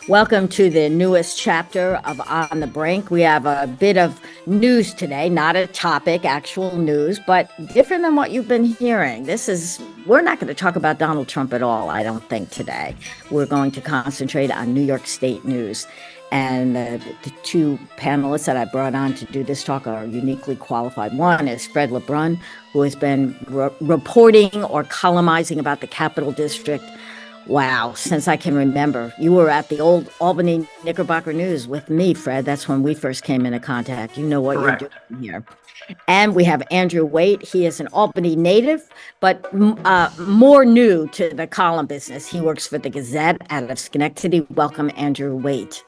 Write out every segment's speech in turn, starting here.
Welcome to the newest chapter of On the Brink. We have a bit of news today, not a topic, actual news, but different than what you've been hearing. We're not going to talk about Donald Trump at all, I don't think, today. We're going to concentrate on New York State news. And the two panelists that I brought on to do this talk are uniquely qualified. One is Fred LeBrun, who has been reporting or columnizing about the Capital District. Wow, since I can remember. You were at the old Albany Knickerbocker News with me, Fred. That's when we first came into contact. You know what Correct. You're doing here. And we have Andrew Waite. He is an Albany native, but more new to the column business. He works for the Gazette out of Schenectady. Welcome, Andrew Waite.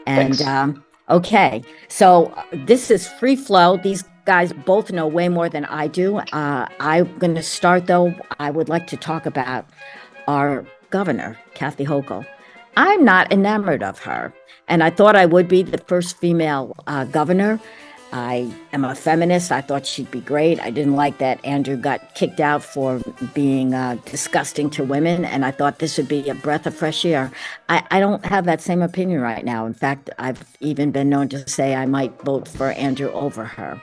And okay, so this is free flow. These guys both know way more than I do. I'm going to start, though. I would like to talk about our governor, Kathy Hochul. I'm not enamored of her, and I thought I would be the first female governor. I am a feminist. I thought she'd be great. I didn't like that Andrew got kicked out for being disgusting to women, and I thought this would be a breath of fresh air. I don't have that same opinion right now. In fact, I've even been known to say I might vote for Andrew over her.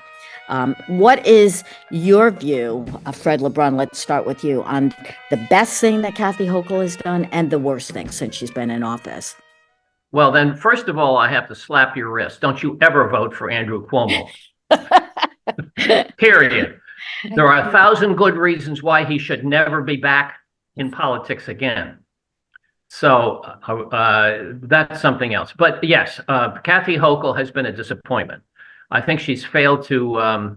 What is your view, Fred LeBrun? Let's start with you on the best thing that Kathy Hochul has done and the worst thing since she's been in office. Well, then, first of all, I have to slap your wrist. Don't you ever vote for Andrew Cuomo. Period. There are 1,000 good reasons why he should never be back in politics again. So that's something else. But yes, Kathy Hochul has been a disappointment. I think she's failed to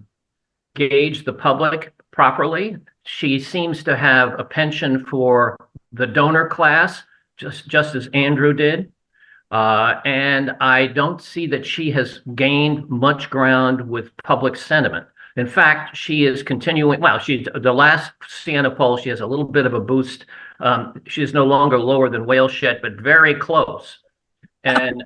gauge the public properly. She seems to have a penchant for the donor class, just as Andrew did. And I don't see that she has gained much ground with public sentiment. In fact, she is continuing. Well, she's the last Siena poll. She has a little bit of a boost. She is no longer lower than whale shit, but very close. And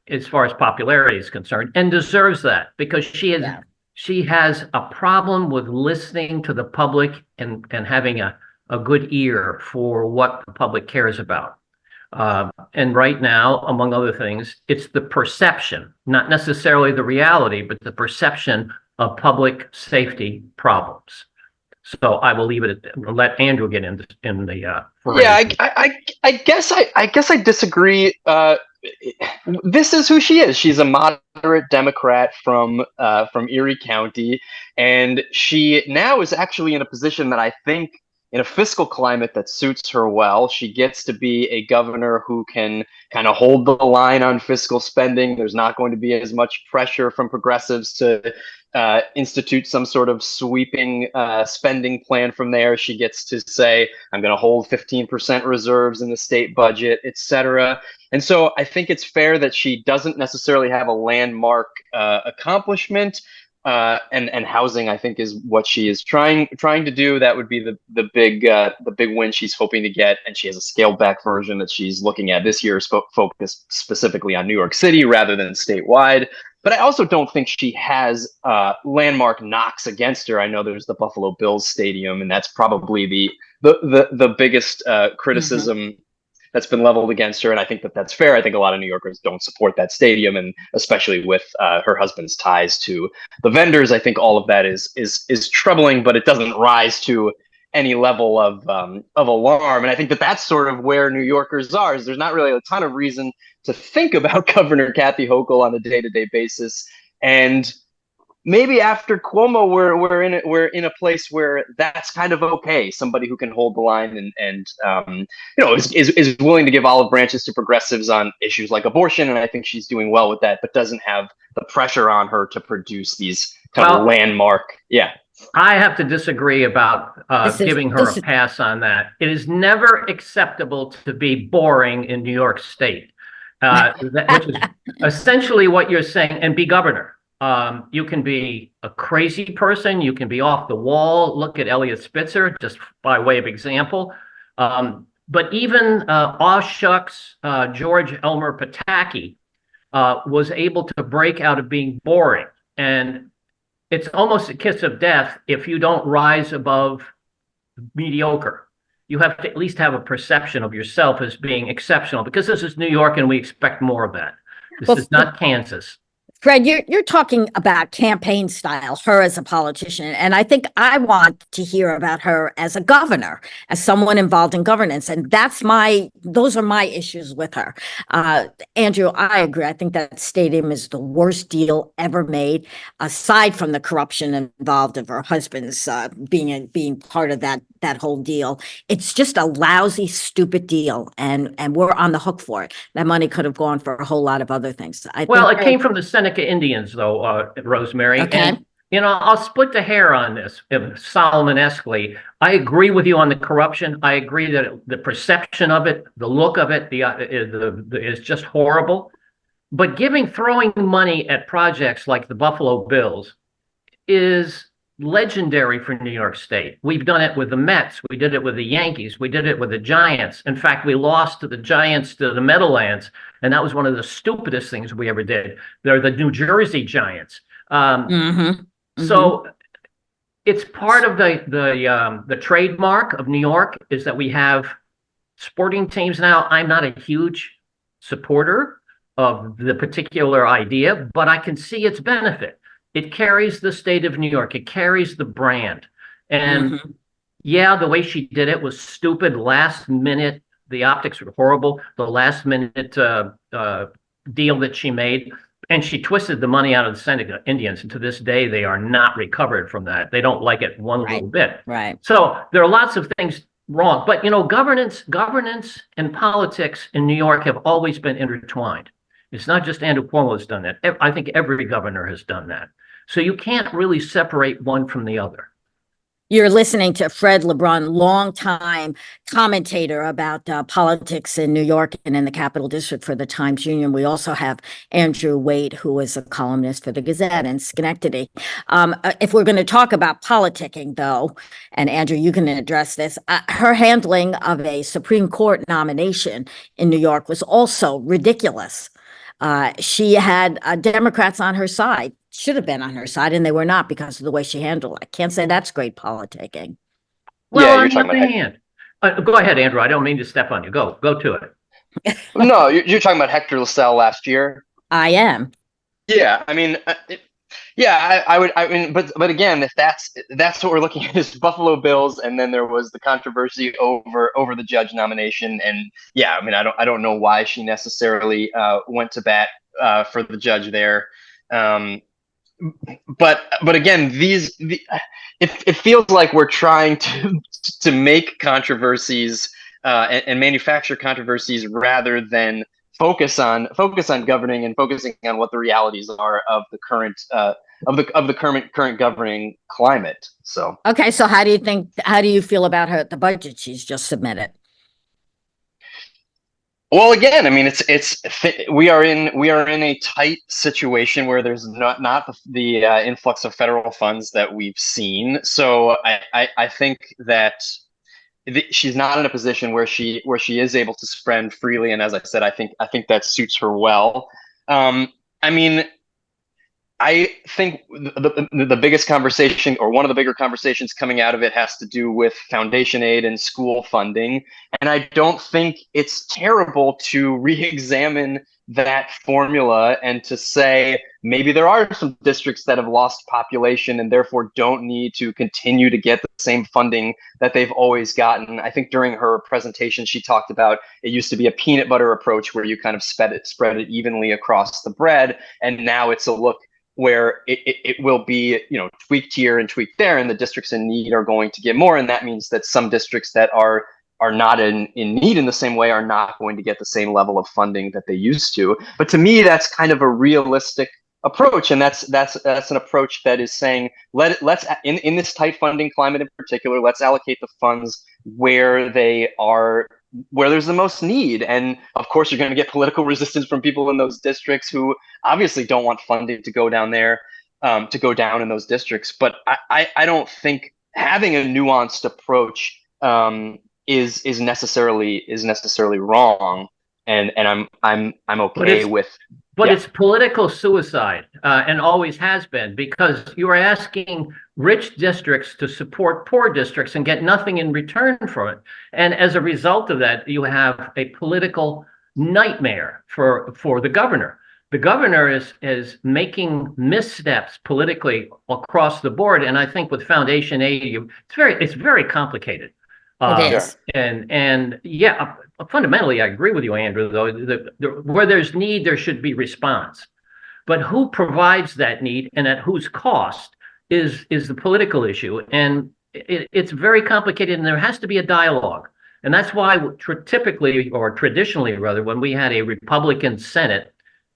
as far as popularity is concerned, and deserves that because she has a problem with listening to the public and having a good ear for what the public cares about. And right now, among other things, it's the perception, not necessarily the reality, but the perception of public safety problems. So I will leave it at let Andrew get in the. Yeah, I guess I disagree. This is who she is. She's a moderate Democrat from Erie County, and she now is actually in a position that I think, in a fiscal climate that suits her well, she gets to be a governor who can kind of hold the line on fiscal spending. There's not going to be as much pressure from progressives to institute some sort of sweeping spending plan from there. She gets to say, I'm going to hold 15% reserves in the state budget, et cetera. And so I think it's fair that she doesn't necessarily have a landmark accomplishment. And housing, I think, is what she is trying to do. That would be the big win she's hoping to get, and she has a scaled back version that she's looking at this year, focused specifically on New York City rather than statewide. But I also don't think she has landmark knocks against her. I know there's the Buffalo Bills Stadium, and that's probably the biggest criticism that's been leveled against her, and I think that's fair. I think a lot of New Yorkers don't support that stadium, and especially with her husband's ties to the vendors, I think all of that is troubling, but it doesn't rise to any level of alarm. And I think that's sort of where New Yorkers are. Is there's not really a ton of reason to think about Governor Kathy Hochul on a day-to-day basis, and maybe after Cuomo, we're in a place where that's kind of okay. Somebody who can hold the line and is willing to give olive branches to progressives on issues like abortion, and I think she's doing well with that, but doesn't have the pressure on her to produce these kind of landmark. Yeah. I have to disagree about giving her a pass on that. It is never acceptable to be boring in New York State, which is essentially what you're saying, and be governor. You can be a crazy person. You can be off the wall. Look at Eliot Spitzer, just by way of example. But even shucks, George Elmer Pataki was able to break out of being boring. And it's almost a kiss of death if you don't rise above mediocre. you have to at least have a perception of yourself as being exceptional, because this is New York and we expect more of that. This is not Kansas. Fred, you're talking about campaign style, her as a politician, and I think I want to hear about her as a governor, as someone involved in governance, and those are my issues with her. Andrew, I agree. I think that stadium is the worst deal ever made, aside from the corruption involved of her husband's being part of that whole deal. It's just a lousy, stupid deal, and we're on the hook for it. That money could have gone for a whole lot of other things. Well, it came from the Seneca Indians, though, Rosemary. Okay. And, I'll split the hair on this, Solomon-esquely. I agree with you on the corruption. I agree that the perception of it, the look of it, is just horrible. But throwing money at projects like the Buffalo Bills is legendary for New York State. We've done it with the Mets. We did it with the Yankees. We did it with the Giants. In fact, we lost to the Giants to the Meadowlands, and that was one of the stupidest things we ever did. They're the New Jersey Giants. So it's part of the trademark of New York is that we have sporting teams now. I'm not a huge supporter of the particular idea, but I can see its benefit. It carries the state of New York. It carries the brand. And yeah, the way she did it was stupid. Last minute, the optics were horrible. The last minute deal that she made, and she twisted the money out of the Seneca Indians. And to this day, they are not recovered from that. They don't like it one little bit. Right. So there are lots of things wrong. But, governance and politics in New York have always been intertwined. It's not just Andrew Cuomo has done that. I think every governor has done that. So you can't really separate one from the other. You're listening to Fred LeBrun, longtime commentator about politics in New York and in the Capital District for the Times-Union. We also have Andrew Waite, who is a columnist for the Gazette in Schenectady. If we're going to talk about politicking, though, and Andrew, you can address this, her handling of a Supreme Court nomination in New York was also ridiculous. She had Democrats on her side, should have been on her side, and they were not because of the way she handled it. I can't say that's great politicking. Well, on the other hand, go ahead, Andrew. I don't mean to step on you. Go to it. No, you're talking about Hector LaSalle last year. I am. Yeah, I mean, I would. I mean, but again, if that's what we're looking at is Buffalo Bills, and then there was the controversy over the judge nomination, and yeah, I mean, I don't know why she necessarily went to bat for the judge there. But again, it feels like we're trying to make controversies and manufacture controversies rather than focus on governing and focusing on what the realities are of the current current governing climate. So okay, so how do you feel about the budget she's just submitted? Well, again, I mean, we are in a tight situation where there's not the influx of federal funds that we've seen. So I think that she's not in a position where she is able to spend freely. And as I said, I think that suits her well. I mean, I think the biggest conversation, or one of the bigger conversations coming out of it, has to do with foundation aid and school funding. And I don't think it's terrible to re-examine that formula and to say maybe there are some districts that have lost population and therefore don't need to continue to get the same funding that they've always gotten. I think during her presentation, she talked about it used to be a peanut butter approach where you kind of spread it evenly across the bread. And now it's a look where it will be, tweaked here and tweaked there, and the districts in need are going to get more. And that means that some districts that are not in need in the same way are not going to get the same level of funding that they used to. But to me, that's kind of a realistic approach. And that's an approach that is saying, let's in this tight funding climate in particular, let's allocate the funds where there's the most need. And of course, you're going to get political resistance from people in those districts who obviously don't want funding to go down there, to go down in those districts. But I don't think having a nuanced approach is necessarily wrong. And I'm okay with But Yeah. it's political suicide, and always has been, because you are asking rich districts to support poor districts and get nothing in return for it. And as a result of that, you have a political nightmare for the governor. The governor is making missteps politically across the board, and I think with foundation aid, it's very complicated. It Um, is. and yeah, fundamentally, I agree with you, Andrew, though, where there's need, there should be response. But who provides that need and at whose cost is the political issue. And it's very complicated, and there has to be a dialogue. And that's why typically, or traditionally rather, when we had a Republican Senate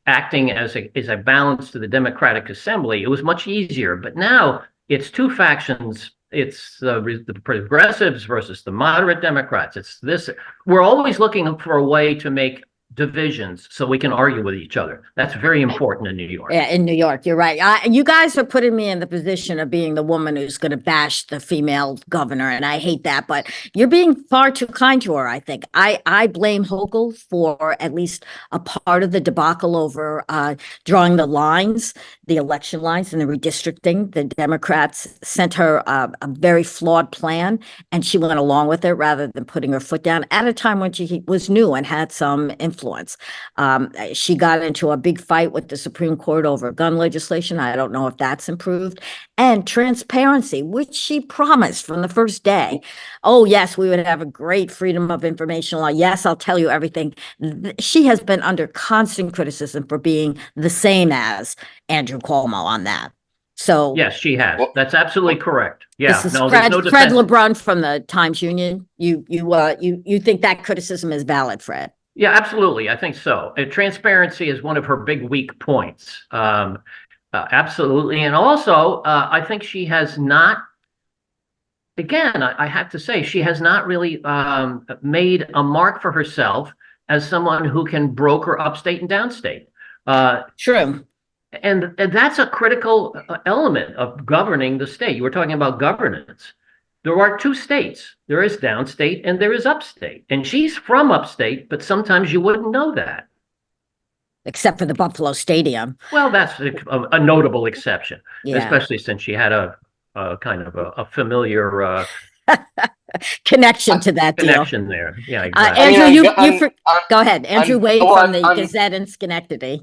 acting as a balance to the Democratic Assembly, it was much easier. But now it's two factions. It's the progressives versus the moderate Democrats. It's this. We're always looking for a way to make divisions so we can argue with each other. That's very important in New York. Yeah, in New York, you're right. You guys are putting me in the position of being the woman who's going to bash the female governor, and I hate that. But you're being far too kind to her, I think. I blame Hochul for at least a part of the debacle over drawing the lines, the election lines, and the redistricting. The Democrats sent her a very flawed plan, and she went along with it rather than putting her foot down at a time when she was new and had some influence. She got into a big fight with the Supreme Court over gun legislation. I don't know if that's improved. And transparency, which she promised from the first day. Oh, yes, we would have a great freedom of information law. Yes, I'll tell you everything. She has been under constant criticism for being the same as Andrew Cuomo on that. So yes, she has. That's absolutely correct. Yeah, this is no, Fred, there's no Fred defense. LeBrun from the Times Union. You think that criticism is valid, Fred? Yeah, absolutely. I think so. Transparency is one of her big weak points. Absolutely. And also, I think she has not, again, I have to say, she has not really made a mark for herself as someone who can broker upstate and downstate. True. And that's a critical element of governing the state. You were talking about governance. There are two states. There is downstate and there is upstate. And she's from upstate, but sometimes you wouldn't know that. Except for the Buffalo Stadium. Well, that's a notable exception, Yeah. especially since she had a kind of a familiar connection to that connection deal. there. Yeah, exactly. Andrew, go ahead. Andrew Waite from the Gazette in Schenectady.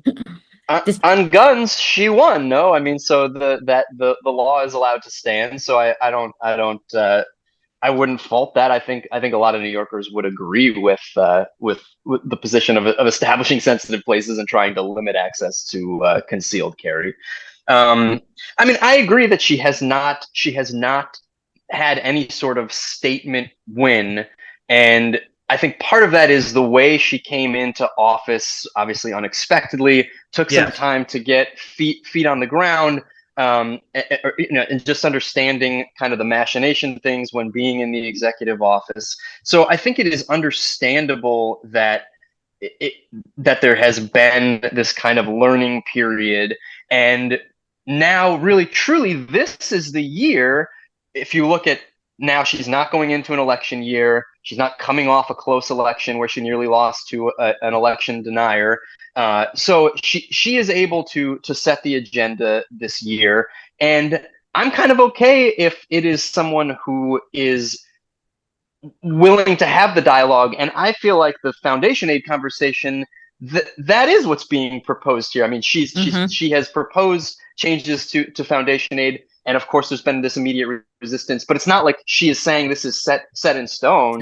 On guns, she won. No, I mean, so the law is allowed to stand. So I wouldn't fault that. I think a lot of New Yorkers would agree with the position of establishing sensitive places and trying to limit access to concealed carry. I mean, I agree that she has not had any sort of statement win, and I think part of that is the way she came into office, obviously unexpectedly, took some time to get feet on the ground, and just understanding kind of the machination things when being in the executive office. So I think it is understandable that that there has been this kind of learning period, and now really truly this is the year. If you look at now, she's not going into an election year. She's not coming off a close election where she nearly lost to an election denier. So she is able to set the agenda this year. And I'm kind of okay if it is someone who is willing to have the dialogue. And I feel like the foundation aid conversation, that is what's being proposed here. I mean, she has proposed changes to foundation aid. And of course, there's been this immediate resistance, but it's not like she is saying this is set in stone.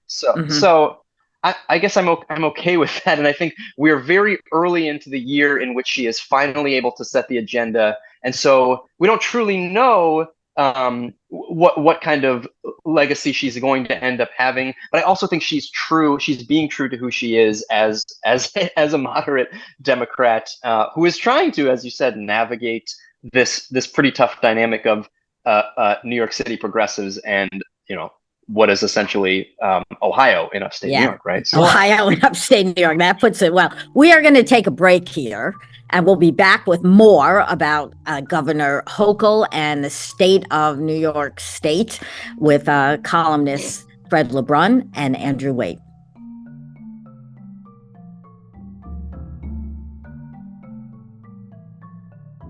So I guess I'm okay with that. And I think we're very early into the year in which she is finally able to set the agenda. And so we don't truly know what kind of legacy she's going to end up having. But I also think she's being true to who she is as a moderate Democrat who is trying to, as you said, navigate this pretty tough dynamic of New York City progressives and what is essentially Ohio in upstate New York, right? So, Ohio in upstate New York, that puts it well. We are going to take a break here, and we'll be back with more about Governor Hochul and the state of New York State with columnists Fred LeBrun and Andrew Waite.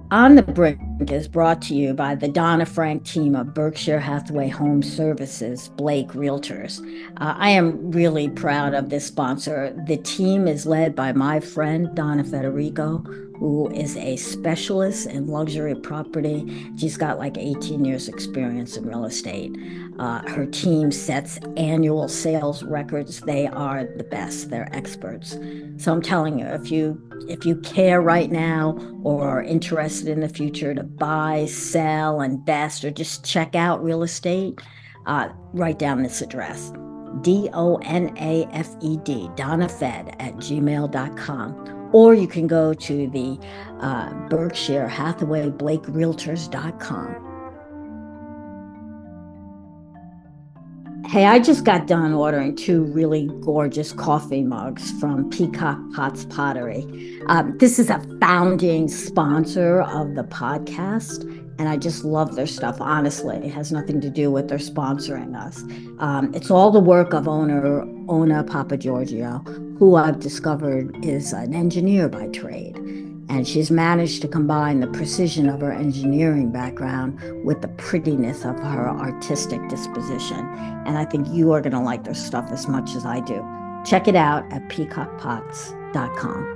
On the Brink is brought to you by the Donna Frank team of Berkshire Hathaway Home Services, Blake Realtors. I am really proud of this sponsor. The team is led by my friend, Donna Federico, who is a specialist in luxury property. She's got like 18 years experience in real estate. Her team sets annual sales records. They are the best. They're experts. So I'm telling you, if you care right now or are interested in the future to buy, sell, invest, or just check out real estate, write down this address: DONAFED, DonnaFed@gmail.com. Or you can go to the Berkshire Hathaway Blake Realtors.com. Hey, I just got done ordering 2 really gorgeous coffee mugs from Peacock Pots Pottery. This is a founding sponsor of the podcast, and I just love their stuff. Honestly, it has nothing to do with their sponsoring us. It's all the work of owner Ona Papagiorgio, who I've discovered is an engineer by trade. And she's managed to combine the precision of her engineering background with the prettiness of her artistic disposition. And I think you are going to like their stuff as much as I do. Check it out at peacockpots.com.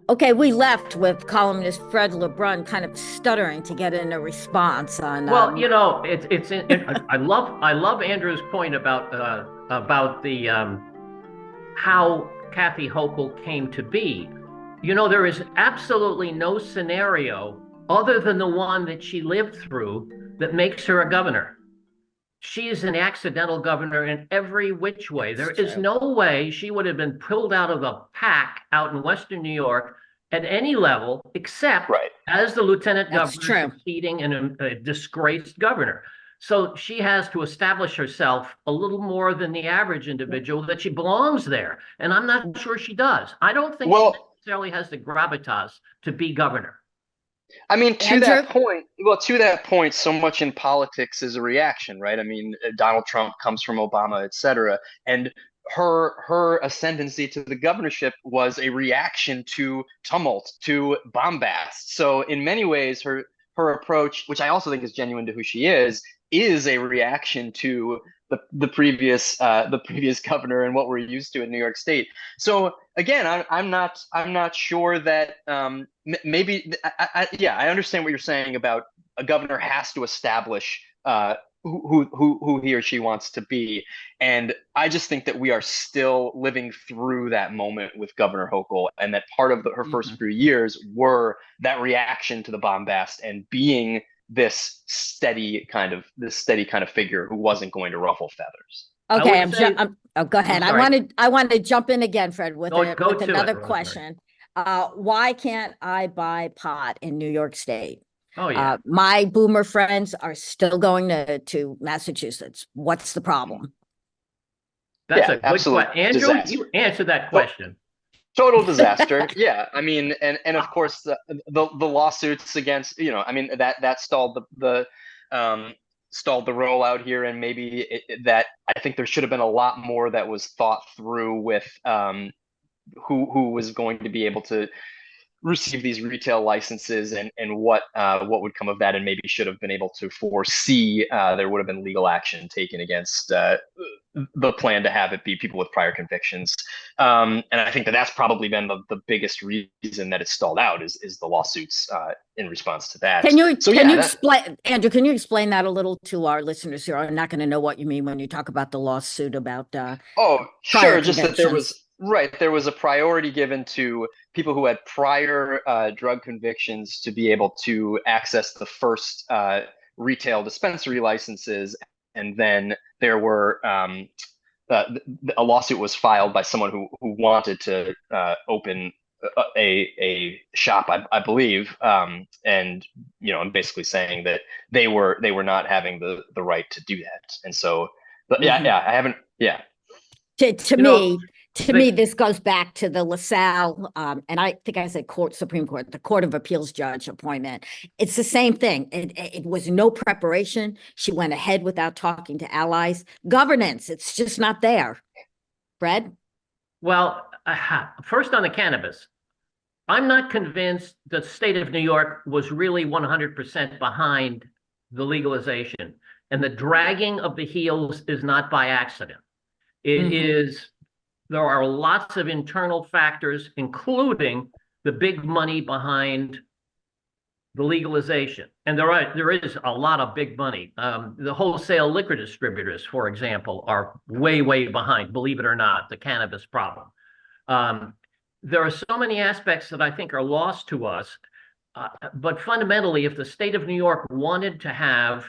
Okay, we left with columnist Fred LeBrun kind of stuttering to get in a response on. Well, I love Andrew's point about the how Kathy Hochul came to be. There is absolutely no scenario other than the one that she lived through that makes her a governor. She is an accidental governor in every which way. There is no way she would have been pulled out of the pack out in Western New York at any level, except as the lieutenant governor succeeding in a disgraced governor. So she has to establish herself a little more than the average individual, that she belongs there. And I'm not sure she does. I don't think she necessarily has the gravitas to be governor. I mean, to that point, so much in politics is a reaction, right? I mean, Donald Trump comes from Obama, et cetera. And her ascendancy to the governorship was a reaction to tumult, to bombast. So in many ways, her approach, which I also think is genuine to who she is a reaction to the previous governor and what we're used to in New York State. So again, I'm not sure that maybe I understand what you're saying about a governor has to establish who he or she wants to be, and I just think that we are still living through that moment with Governor Hochul, and that part of her first few years were that reaction to the bombast and being this steady kind of figure who wasn't going to ruffle feathers. Okay, go ahead. I want to jump in again, Fred, with another question. Why can't I buy pot in New York State? Oh yeah. My boomer friends are still going to Massachusetts. What's the problem? That's a good question. Andrew, disaster. You answer that question. Total disaster. Yeah, I mean, and of course the lawsuits against, I mean, that stalled the rollout here, and maybe that I think there should have been a lot more that was thought through with who was going to be able to receive these retail licenses and what would come of that, and maybe should have been able to foresee there would have been legal action taken against the plan to have it be people with prior convictions. And I think that's probably been the biggest reason that it's stalled out is the lawsuits in response to that. Can you explain, Andrew, can you explain that a little to our listeners who are not going to know what you mean when you talk about the lawsuit about sure, just that there was a priority given to people who had prior drug convictions to be able to access the first retail dispensary licenses, and then there were a lawsuit was filed by someone who wanted to open a shop, I believe, and I'm basically saying that they were not having the right to do that, and so I haven't. To me, To me, this goes back to the LaSalle, and I think I said Supreme Court, the Court of Appeals judge appointment. It's the same thing. It was no preparation. She went ahead without talking to allies. Governance, it's just not there. Fred? Well, first on the cannabis, I'm not convinced the state of New York was really 100% behind the legalization. And the dragging of the heels is not by accident. It is, there are lots of internal factors, including the big money behind the legalization. And there is a lot of big money. The wholesale liquor distributors, for example, are way, way behind, believe it or not, the cannabis problem. There are so many aspects that I think are lost to us. But fundamentally, if the state of New York wanted to have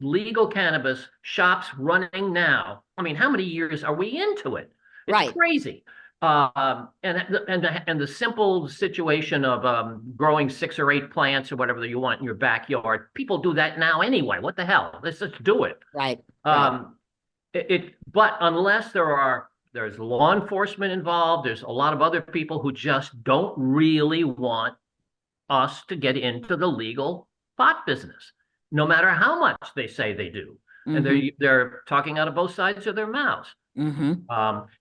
legal cannabis shops running now, I mean, how many years are we into it? It's Right. crazy. And the simple situation of growing 6 or 8 plants or whatever you want in your backyard, people do that now anyway. What the hell? Let's just do it. Right. But unless there's law enforcement involved, there's a lot of other people who just don't really want us to get into the legal pot business, no matter how much they say they do. And they're talking out of both sides of their mouths. And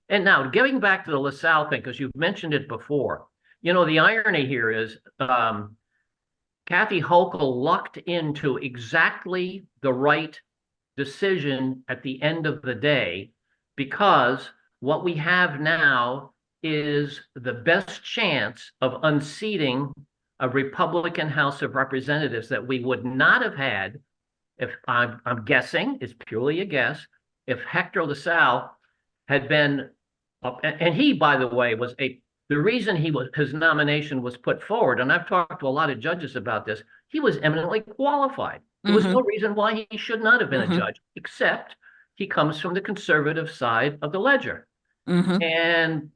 now getting back to the LaSalle thing, because you've mentioned it before, you know, the irony here is Kathy Hochul lucked into exactly the right decision at the end of the day, because what we have now is the best chance of unseating a Republican House of Representatives that we would not have had if, I'm guessing, it's purely a guess, if Hector LaSalle had been, and he, by the way, the reason his nomination was put forward, and I've talked to a lot of judges about this, he was eminently qualified. There was no reason why he should not have been a judge, except he comes from the conservative side of the ledger. And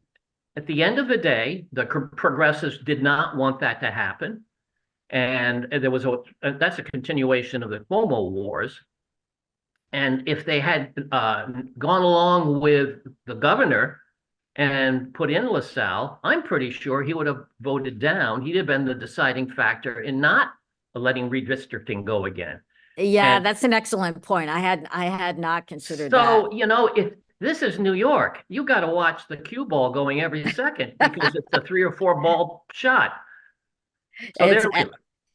at the end of the day, the progressives did not want that to happen. And there was that's a continuation of the Cuomo wars. And if they had gone along with the governor and put in LaSalle, I'm pretty sure he would have voted down. He'd have been the deciding factor in not letting redistricting go again. Yeah, that's an excellent point. I had not considered that. So, you know, if this is New York, you got to watch the cue ball going every second because it's a 3 or 4 ball shot. So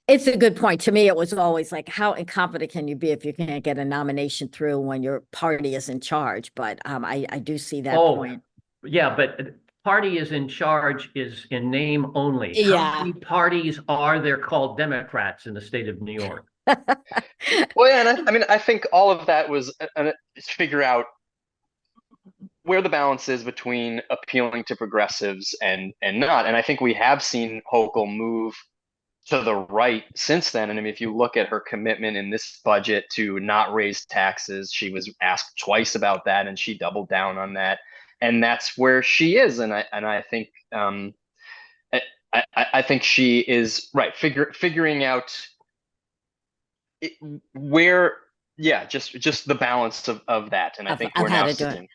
it's a good point. To me, it was always like, how incompetent can you be if you can't get a nomination through when your party is in charge? But I do see that point. Yeah, but party is in charge is in name only. Yeah. How many parties are there called Democrats in the state of New York? Well, yeah, and I think all of that was to figure out where the balance is between appealing to progressives and not. And I think we have seen Hochul move to the right since then. And I mean, if you look at her commitment in this budget to not raise taxes, she was asked twice about that, and she doubled down on that. And that's where she is. And I think I think she is right. Figuring out where, just the balance of that. And I think we're now sitting.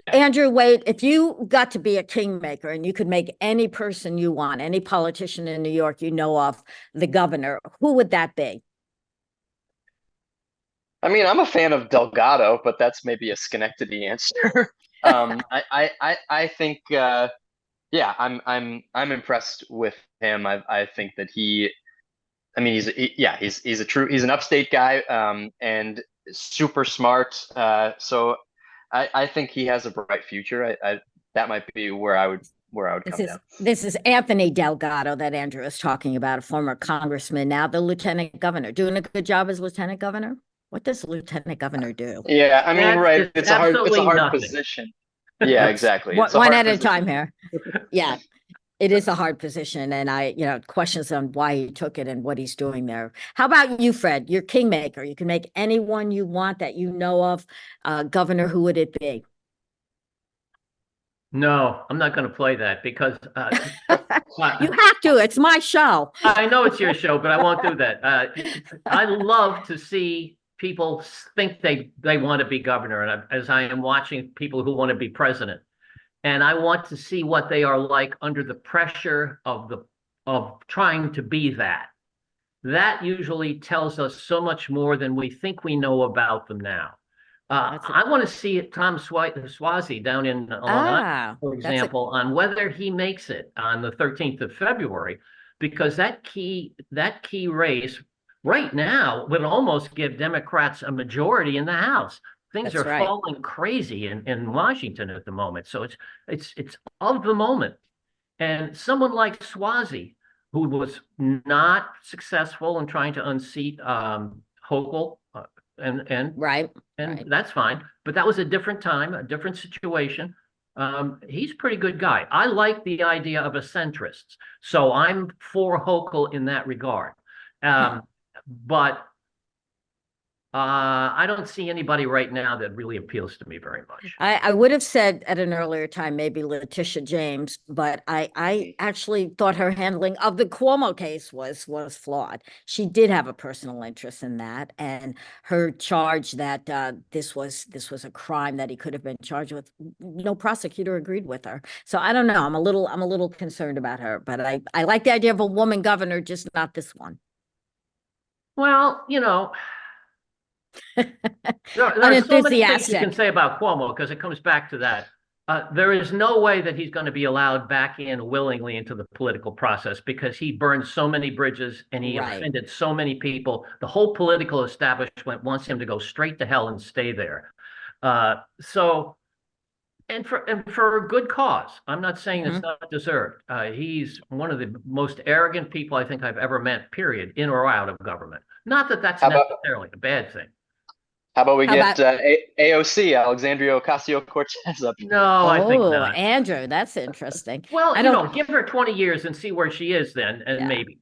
Yeah. Andrew Waite, if you got to be a kingmaker and you could make any person you want, any politician in New York you know of, the governor, who would that be? I mean, I'm a fan of Delgado, but that's maybe a Schenectady answer. I think, I'm impressed with him. I think that he's an upstate guy, and super smart. So I think he has a bright future. That might be where I would come down. This is Anthony Delgado that Andrew is talking about, a former congressman, now the lieutenant governor, doing a good job as lieutenant governor. What does lieutenant governor do? Yeah, I mean, right. It's a hard position. Yeah, exactly. One at a time here. Yeah, it is a hard position. And questions on why he took it and what he's doing there. How about you, Fred? You're kingmaker. You can make anyone you want that you know of. Governor, who would it be? No, I'm not going to play that because you have to. It's my show. I know it's your show, but I won't do that. I love to see people think they want to be governor, and as I am watching people who want to be president, and I want to see what they are like under the pressure of trying to be that. That usually tells us so much more than we think we know about them now. I want to see Tom Swazi down in Long Island, for example, on whether he makes it on the 13th of February, because that key race right now would almost give Democrats a majority in the House. Things are falling crazy in Washington at the moment, so it's of the moment. And someone like Swazi, who was not successful in trying to unseat Hochul, and that's fine. But that was a different time, a different situation. He's a pretty good guy. I like the idea of a centrist, so I'm for Hochul in that regard. But I don't see anybody right now that really appeals to me very much. I would have said at an earlier time, maybe Letitia James, but I actually thought her handling of the Cuomo case was flawed. She did have a personal interest in that, and her charge that this was a crime that he could have been charged with. No prosecutor agreed with her. So I don't know. I'm a little concerned about her, but I like the idea of a woman governor, just not this one. Well, there are so many things you can say about Cuomo because it comes back to that. There is no way that he's going to be allowed back in willingly into the political process because he burned so many bridges and he offended so many people. The whole political establishment wants him to go straight to hell and stay there. And for a good cause. I'm not saying it's not deserved. He's one of the most arrogant people I think I've ever met, period, in or out of government. Not that that's necessarily a bad thing. How about we get AOC, Alexandria Ocasio-Cortez up here? No, I think not. Andrew, that's interesting. Well, give her 20 years and see where she is then, and maybe.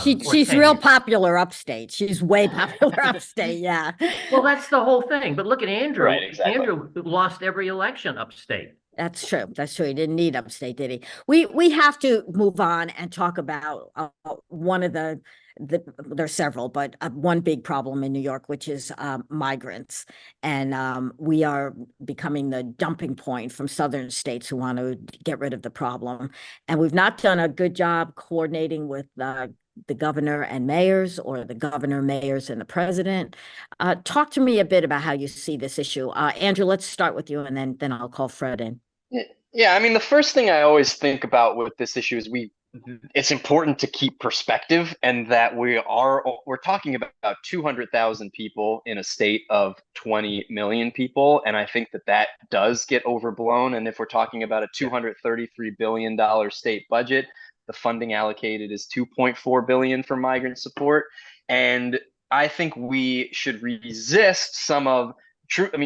She's real popular upstate. She's way popular upstate, yeah. Well, that's the whole thing. But look at Andrew. Right, exactly. Andrew lost every election upstate. That's true. He didn't need upstate, did he? We have to move on and talk about one of there's several, but one big problem in New York, which is migrants. And we are becoming the dumping point from southern states who want to get rid of the problem. And we've not done a good job coordinating with the governor and mayors, or the governor, mayors, and the president. Talk to me a bit about how you see this issue. Andrew, let's start with you, and then I'll call Fred in. Yeah, I mean, the first thing I always think about with this issue is it's important to keep perspective, and that we're talking about 200,000 people in a state of 20 million people. And I think that does get overblown. And if we're talking about a $233 billion state budget, the funding allocated is $2.4 billion for migrant support. And I think we should resist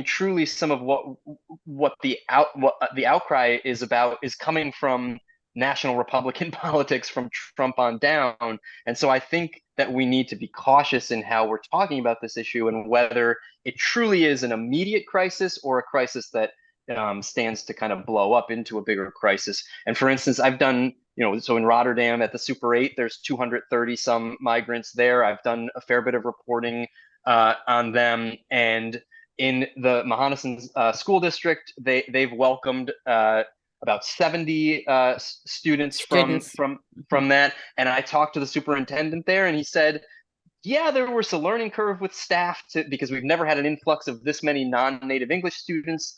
truly some of what the outcry is about is coming from national Republican politics from Trump on down. And so I think that we need to be cautious in how we're talking about this issue and whether it truly is an immediate crisis or a crisis that stands to kind of blow up into a bigger crisis. And for instance, I've done, so in Rotterdam at the Super 8, there's 230 some migrants there. I've done a fair bit of reporting on them. And in the Mahonison School District, they've welcomed about 70 students from that. And I talked to the superintendent there, and he said, yeah, there was a learning curve with staff because we've never had an influx of this many non-native English students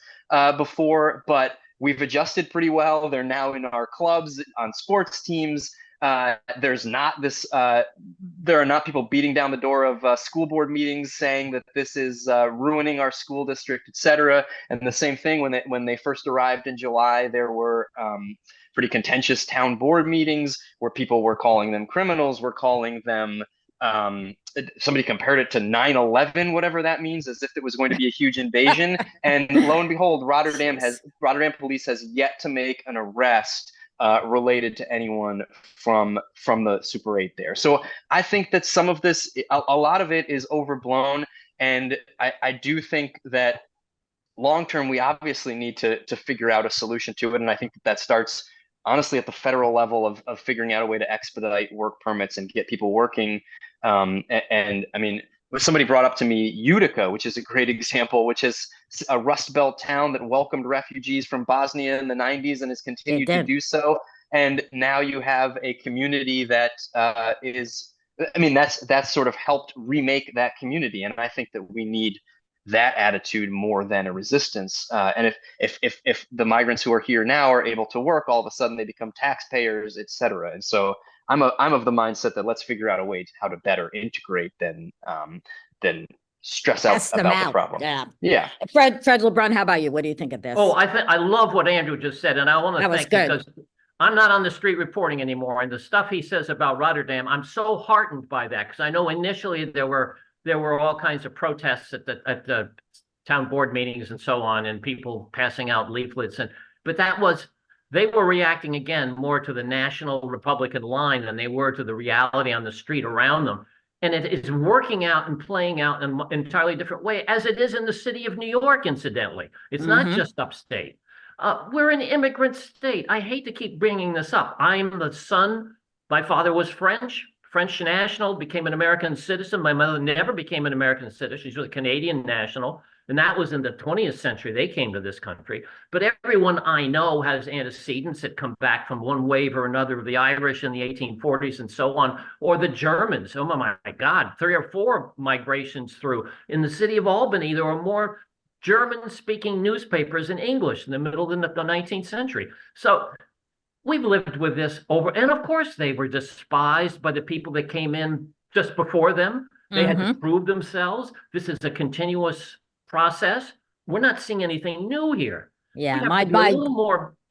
before, but we've adjusted pretty well. They're now in our clubs, on sports teams. There are not people beating down the door of school board meetings saying that this is ruining our school district, et cetera. And the same thing when they first arrived in July, there were pretty contentious town board meetings where people were calling them criminals, were calling them somebody compared it to 9/11, whatever that means, as if it was going to be a huge invasion. And lo and behold, Rotterdam police has yet to make an arrest related to anyone from the Super 8 there. So I think that some of this, a lot of it is overblown. And I do think that long term, we obviously need to figure out a solution to it. And I think that starts honestly at the federal level of figuring out a way to expedite work permits and get people working. And I mean, somebody brought up to me Utica, which is a great example, which is a Rust Belt town that welcomed refugees from Bosnia in the 90s and has It continued to did. do so. And now you have a community that is, I mean, that's sort of helped remake that community. And I think that we need that attitude more than a resistance. And if the migrants who are here now are able to work, all of a sudden they become taxpayers, et cetera. And so I'm of the mindset that let's figure out a way to how to better integrate than stress out Test them about the out. problem. Yeah. Yeah. Fred LeBrun, how about you? What do you think of this? Oh, I love what Andrew just said, and I want to That was thank you good. because I'm not on the street reporting anymore, and the stuff he says about Rotterdam, I'm so heartened by that because I know initially there were all kinds of protests at the town board meetings and so on, and people passing out leaflets, but they were reacting again more to the national Republican line than they were to the reality on the street around them. And it is working out and playing out in an entirely different way, as it is in the city of New York, incidentally. It's not just upstate. We're an immigrant state. I hate to keep bringing this up. I'm the son. My father was French national, became an American citizen. My mother never became an American citizen. She was a Canadian national. And that was in the 20th century. They came to this country. But everyone I know has antecedents that come back from one wave or another, the Irish in the 1840s and so on, or the Germans. Oh my God, 3 or 4 migrations through. In the city of Albany, there were more German-speaking newspapers in English in the middle of the 19th century. So we've lived with this over. And of course, they were despised by the people that came in just before them. They had to prove themselves. This is a continuous process. We're not seeing anything new here. Yeah, we have to be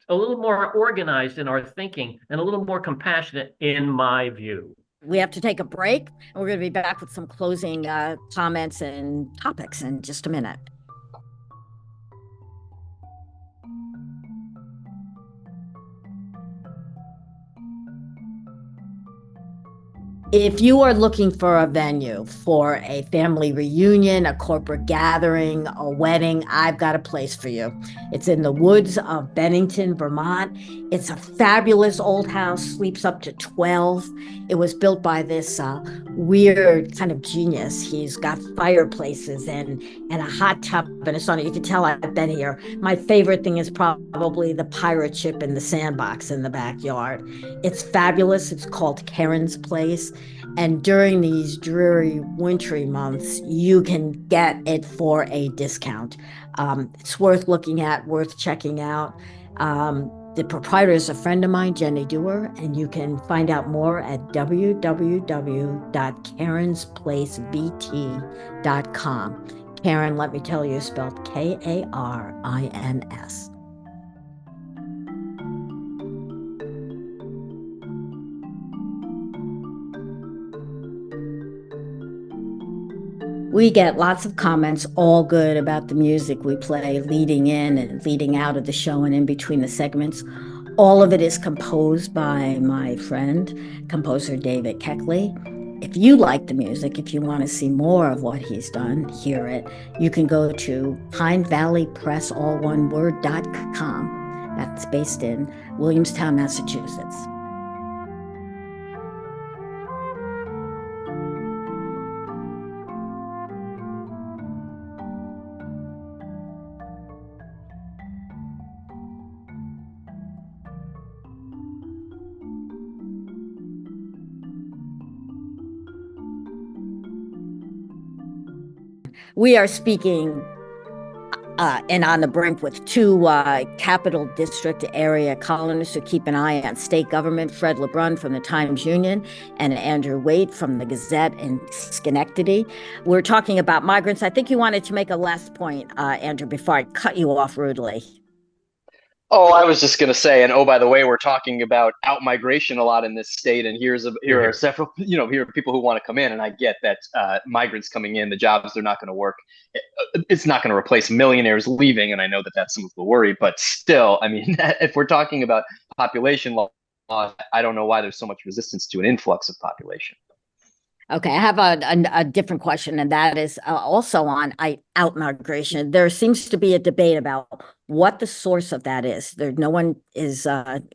a little more organized in our thinking and a little more compassionate, in my view. We have to take a break, and we're going to be back with some closing comments and topics in just a minute. If you are looking for a venue for a family reunion, a corporate gathering, a wedding, I've got a place for you. It's in the woods of Bennington, Vermont. It's a fabulous old house, sleeps up to 12. It was built by this weird kind of genius. He's got fireplaces and a hot tub and a sauna. You can tell I've been here. My favorite thing is probably the pirate ship in the sandbox in the backyard. It's fabulous. It's called Karen's Place. And during these dreary, wintry months, you can get it for a discount. It's worth looking at, worth checking out. The proprietor is a friend of mine, Jenny Dewar, and you can find out more at www.karensplacebt.com. Karen, let me tell you, spelled Karins. We get lots of comments, all good, about the music we play leading in and leading out of the show and in between the segments. All of it is composed by my friend, composer David Keckley. If you like the music, if you want to see more of what he's done, hear it, you can go to PineValleyPressAllOneWord.com. That's based in Williamstown, Massachusetts. We are speaking and on the brink with 2 Capital District area columnists who keep an eye on state government, Fred LeBrun from the Times-Union and Andrew Waite from the Gazette in Schenectady. We're talking about migrants. I think you wanted to make a last point, Andrew, before I cut you off rudely. Oh, I was just going to say, and oh, by the way, we're talking about out-migration a lot in this state, and here are several, here are people who want to come in, and I get that migrants coming in, the jobs they're not going to work, it's not going to replace millionaires leaving, and I know that that's some of the worry, but still, I mean, if we're talking about population law, I don't know why there's so much resistance to an influx of population. Okay, I have a different question, and that is also on out-migration. There seems to be a debate about what the source of that is. No one is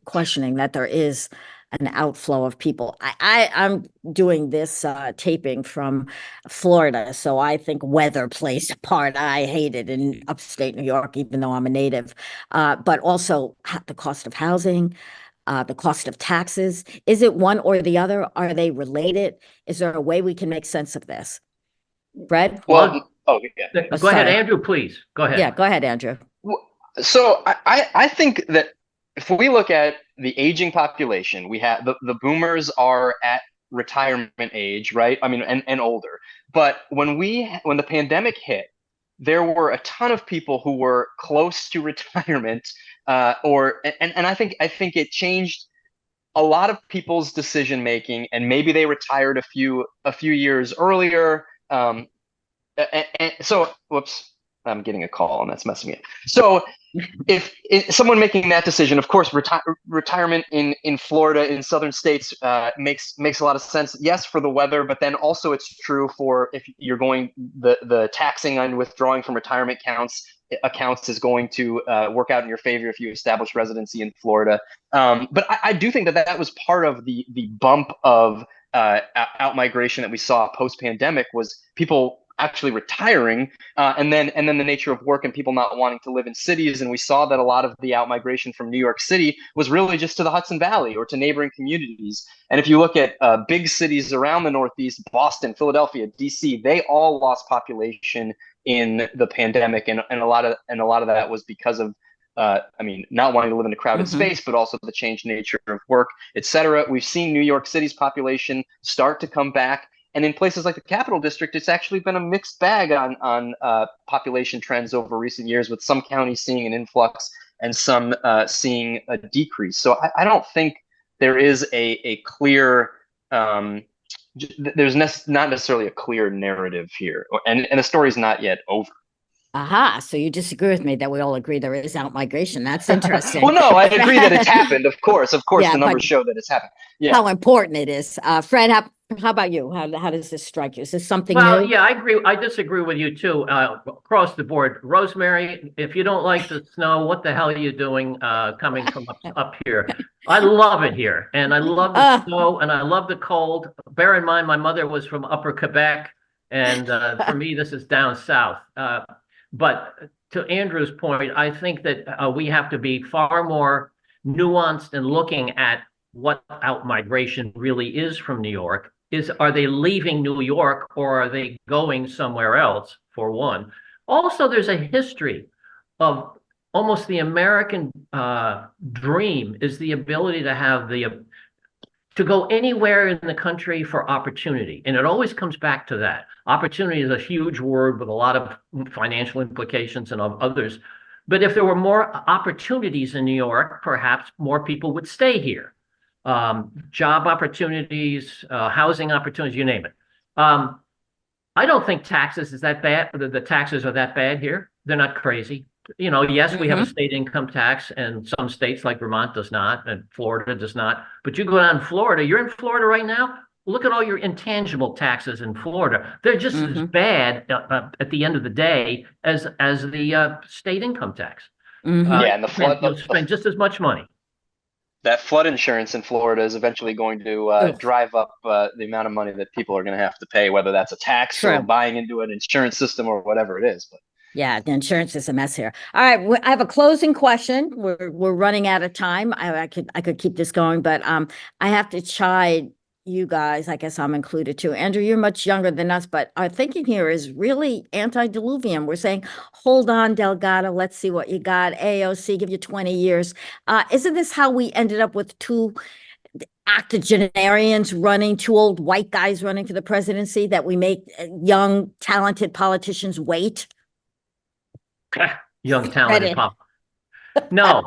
questioning that there is an outflow of people. I'm doing this taping from Florida, so I think weather plays a part. I hate it in upstate New York, even though I'm a native. But also the cost of housing, the cost of taxes. Is it one or the other? Are they related? Is there a way we can make sense of this? Fred? Well, oh yeah. Oh, Go ahead, sorry. Andrew, please. Go ahead. Yeah, go ahead, Andrew. So I think that if we look at the aging population, we have the boomers are at retirement age, right? I mean, and older. But when the pandemic hit, there were a ton of people who were close to retirement, and I think it changed a lot of people's decision making, and maybe they retired a few years earlier. So, whoops, I'm getting a call and that's messing me up. So, if someone making that decision, of course, retirement in Florida, in southern states, makes a lot of sense. Yes, for the weather, but then also it's true for if you're going the taxing on withdrawing from retirement accounts is going to work out in your favor if you establish residency in Florida. But I do think that was part of the bump of out migration that we saw post pandemic was people actually retiring, and then the nature of work and people not wanting to live in cities. And we saw that a lot of the out migration from New York City was really just to the Hudson Valley or to neighboring communities. And if you look at big cities around the Northeast, Boston, Philadelphia, DC, they all lost population in the pandemic, and a lot of that was because of not wanting to live in a crowded space, but also the changed nature of work, et cetera. We've seen New York City's population start to come back. And in places like the Capital District, it's actually been a mixed bag on population trends over recent years, with some counties seeing an influx and some seeing a decrease. So I don't think there is a clear, there's not necessarily a clear narrative here, and the story's not yet over. Aha, so you disagree with me that we all agree there is out migration. That's interesting. Well, no, I agree that it's happened. Of course, Yeah, the numbers show that it's happened. Yeah. How important it is. Fred, how about you? How does this strike you? Is this something Well, new? yeah, I agree. I disagree with you too, across the board. Rosemary, if you don't like the snow, what the hell are you doing coming from up here? I love it here, and I love the snow, and I love the cold. Bear in mind, my mother was from Upper Quebec, and for me, this is down south. But to Andrew's point, I think that we have to be far more nuanced in looking at what out migration really is from New York. Are they leaving New York, or are they going somewhere else, for one? Also, there's a history of almost the American dream is the ability to have to go anywhere in the country for opportunity. And it always comes back to that. Opportunity is a huge word with a lot of financial implications and others. But if there were more opportunities in New York, perhaps more people would stay here. Job opportunities, housing opportunities, you name it. I don't think taxes is that bad. The taxes are that bad here. They're not crazy. Yes, we have a state income tax, and some states like Vermont does not, and Florida does not. But you go down to Florida, you're in Florida right now. Look at all your intangible taxes in Florida. They're just as bad at the end of the day as the state income tax. Yeah, and the flood, you'll spend just as much money. That flood insurance in Florida is eventually going to drive up the amount of money that people are going to have to pay, whether that's a tax or buying into an insurance system or whatever it is. But yeah, the insurance is a mess here. All right, I have a closing question. We're running out of time. I could keep this going, but I have to chide you guys. I guess I'm included too. Andrew, you're much younger than us, but our thinking here is really antediluvian. We're saying, hold on, Delgado, let's see what you got. AOC, give you 20 years. Isn't this how we ended up with two octogenarians running, two old white guys running for the presidency, that we make young, talented politicians wait? Young talented pop. No.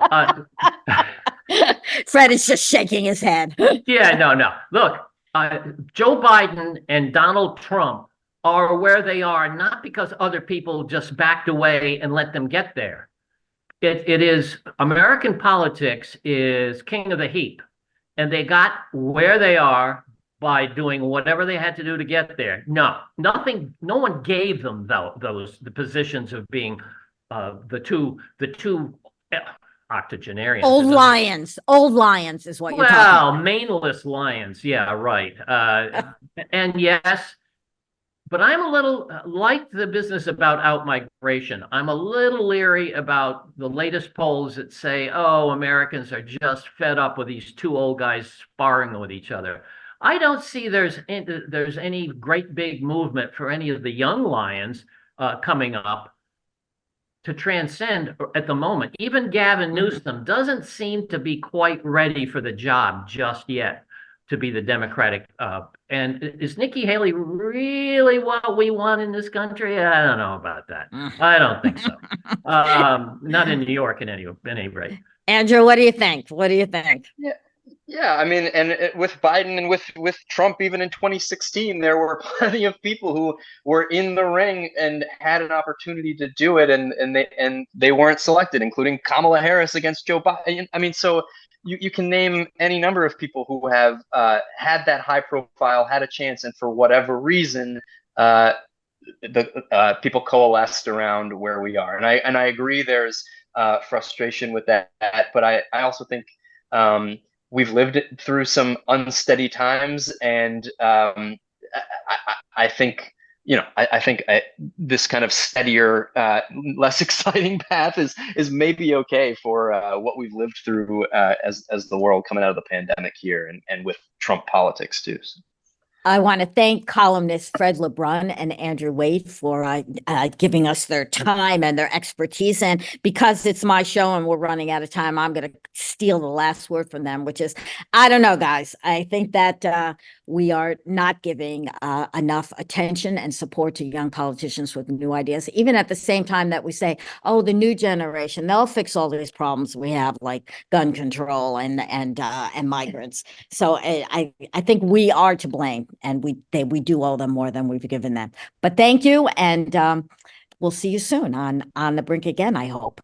Fred is just shaking his head. Yeah, no. Look, Joe Biden and Donald Trump are where they are, not because other people just backed away and let them get there. It is American politics is king of the heap, and they got where they are by doing whatever they had to do to get there. No one gave them the positions of being the two octogenarians. Old lions is what you're talking Well, about. maneless lions. Yeah, right. And yes, but I'm a little like the business about outmigration. I'm a little leery about the latest polls that say, oh, Americans are just fed up with these two old guys sparring with each other. I don't see there's any great big movement for any of the young lions coming up to transcend at the moment. Even Gavin Newsom doesn't seem to be quite ready for the job just yet to be the Democratic. And is Nikki Haley really what we want in this country? I don't know about that. I don't think so. Not in New York at any rate. Andrew, what do you think? What do you think? Yeah. Yeah, I mean, and with Biden and with Trump, even in 2016, there were plenty of people who were in the ring and had an opportunity to do it, and they weren't selected, including Kamala Harris against Joe Biden. I mean, so you can name any number of people who have had that high profile, had a chance, and for whatever reason, the people coalesced around where we are. And I agree, there's frustration with that, but I also think. We've lived through some unsteady times, and I think this kind of steadier, less exciting path is maybe okay for what we've lived through as the world coming out of the pandemic here, and with Trump politics too. So. I want to thank columnists Fred LeBrun and Andrew Waite for giving us their time and their expertise. And because it's my show and we're running out of time, I'm going to steal the last word from them, which is, I don't know, guys. I think that we are not giving enough attention and support to young politicians with new ideas, even at the same time that we say, oh, the new generation, they'll fix all these problems we have, like gun control and migrants. So I think we are to blame. And we do owe them more than we've given them. But thank you, and we'll see you soon on the Brink again, I hope.